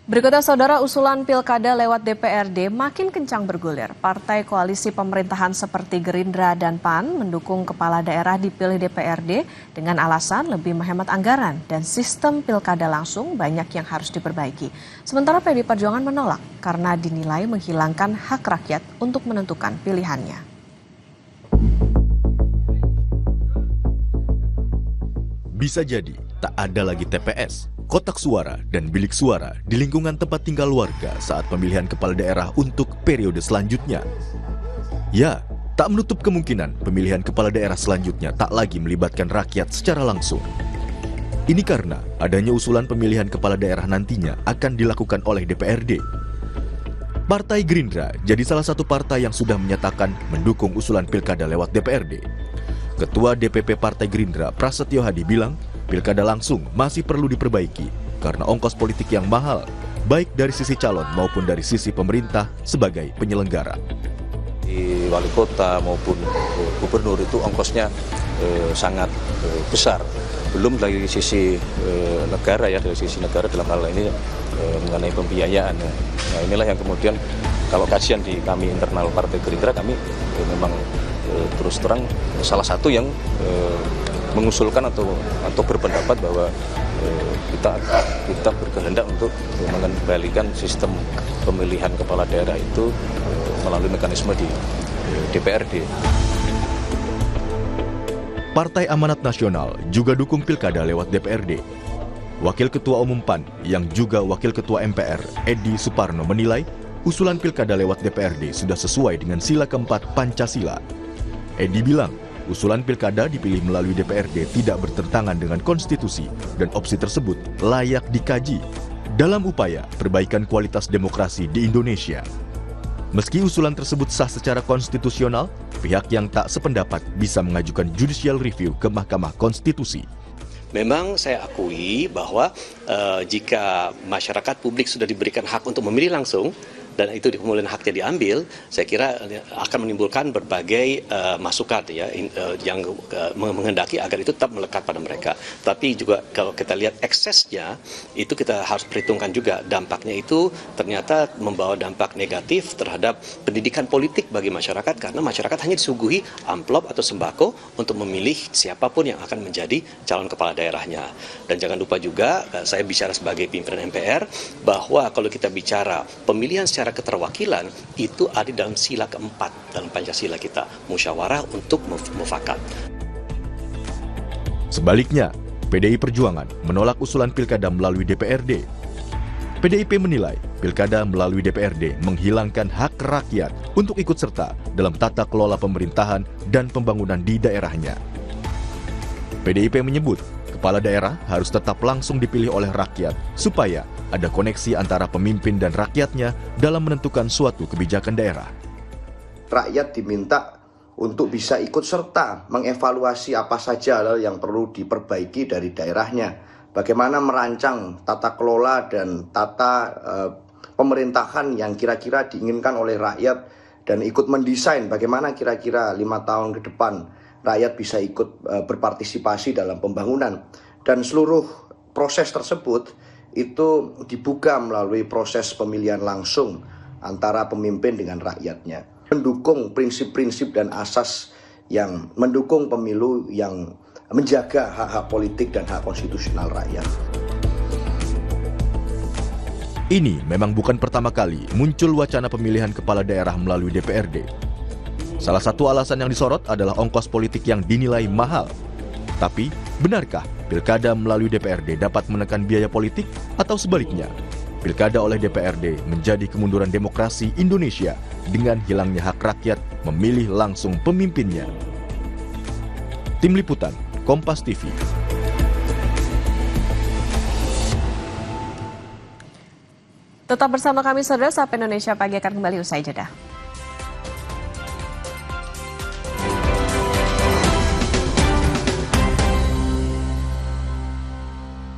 Berikutnya saudara, usulan pilkada lewat DPRD makin kencang bergulir. Partai koalisi pemerintahan seperti Gerindra dan PAN mendukung kepala daerah dipilih DPRD dengan alasan lebih menghemat anggaran dan sistem pilkada langsung banyak yang harus diperbaiki. Sementara PDI Perjuangan menolak karena dinilai menghilangkan hak rakyat untuk menentukan pilihannya. Bisa jadi tak ada lagi TPS, kotak suara, dan bilik suara di lingkungan tempat tinggal warga saat pemilihan kepala daerah untuk periode selanjutnya. Ya, tak menutup kemungkinan pemilihan kepala daerah selanjutnya tak lagi melibatkan rakyat secara langsung. Ini karena adanya usulan pemilihan kepala daerah nantinya akan dilakukan oleh DPRD. Partai Gerindra jadi salah satu partai yang sudah menyatakan mendukung usulan pilkada lewat DPRD. Ketua DPP Partai Gerindra Prasetyo Hadi bilang, pilkada langsung masih perlu diperbaiki karena ongkos politik yang mahal, baik dari sisi calon maupun dari sisi pemerintah sebagai penyelenggara. Di wali kota maupun gubernur itu ongkosnya sangat besar. Belum dari sisi negara ya, dari sisi negara dalam hal ini mengenai pembiayaan. Nah inilah yang kemudian kalau kajian di kami internal Partai Gerindra, kami memang terus terang salah satu yang mengusulkan atau berpendapat bahwa kita berkehendak untuk mengembalikan sistem pemilihan kepala daerah itu melalui mekanisme di DPRD. Partai Amanat Nasional juga dukung pilkada lewat DPRD. Wakil Ketua Umum PAN yang juga Wakil Ketua MPR, Edi Suparno menilai usulan pilkada lewat DPRD sudah sesuai dengan sila keempat Pancasila. Edi bilang, usulan pilkada dipilih melalui DPRD tidak bertentangan dengan konstitusi dan opsi tersebut layak dikaji dalam upaya perbaikan kualitas demokrasi di Indonesia. Meski usulan tersebut sah secara konstitusional, pihak yang tak sependapat bisa mengajukan judicial review ke Mahkamah Konstitusi. Memang saya akui bahwa jika masyarakat publik sudah diberikan hak untuk memilih langsung, dan itu kemudian haknya diambil, saya kira akan menimbulkan berbagai masukan ya yang menghendaki agar itu tetap melekat pada mereka. Tapi juga kalau kita lihat eksesnya, itu kita harus perhitungkan juga dampaknya itu ternyata membawa dampak negatif terhadap pendidikan politik bagi masyarakat, karena masyarakat hanya disuguhi amplop atau sembako untuk memilih siapapun yang akan menjadi calon kepala daerahnya. Dan jangan lupa juga, saya bicara sebagai pimpinan MPR, bahwa kalau kita bicara pemilihan secara keterwakilan itu ada dalam sila keempat dalam Pancasila kita, musyawarah untuk mufakat. Sebaliknya, PDI Perjuangan menolak usulan pilkada melalui DPRD. PDIP menilai pilkada melalui DPRD menghilangkan hak rakyat untuk ikut serta dalam tata kelola pemerintahan dan pembangunan di daerahnya. PDIP menyebut kepala daerah harus tetap langsung dipilih oleh rakyat supaya ada koneksi antara pemimpin dan rakyatnya dalam menentukan suatu kebijakan daerah. Rakyat diminta untuk bisa ikut serta mengevaluasi apa saja hal yang perlu diperbaiki dari daerahnya. Bagaimana merancang tata kelola dan tata pemerintahan yang kira-kira diinginkan oleh rakyat dan ikut mendesain bagaimana kira-kira 5 tahun ke depan rakyat bisa ikut berpartisipasi dalam pembangunan. Dan seluruh proses tersebut itu dibuka melalui proses pemilihan langsung antara pemimpin dengan rakyatnya. Mendukung prinsip-prinsip dan asas yang mendukung pemilu yang menjaga hak-hak politik dan hak konstitusional rakyat. Ini memang bukan pertama kali muncul wacana pemilihan kepala daerah melalui DPRD. Salah satu alasan yang disorot adalah ongkos politik yang dinilai mahal. Tapi, benarkah pilkada melalui DPRD dapat menekan biaya politik atau sebaliknya? Pilkada oleh DPRD menjadi kemunduran demokrasi Indonesia dengan hilangnya hak rakyat memilih langsung pemimpinnya. Tim Liputan, Kompas TV. Tetap bersama kami saudara, Sapa Indonesia Pagi akan kembali usai jeda.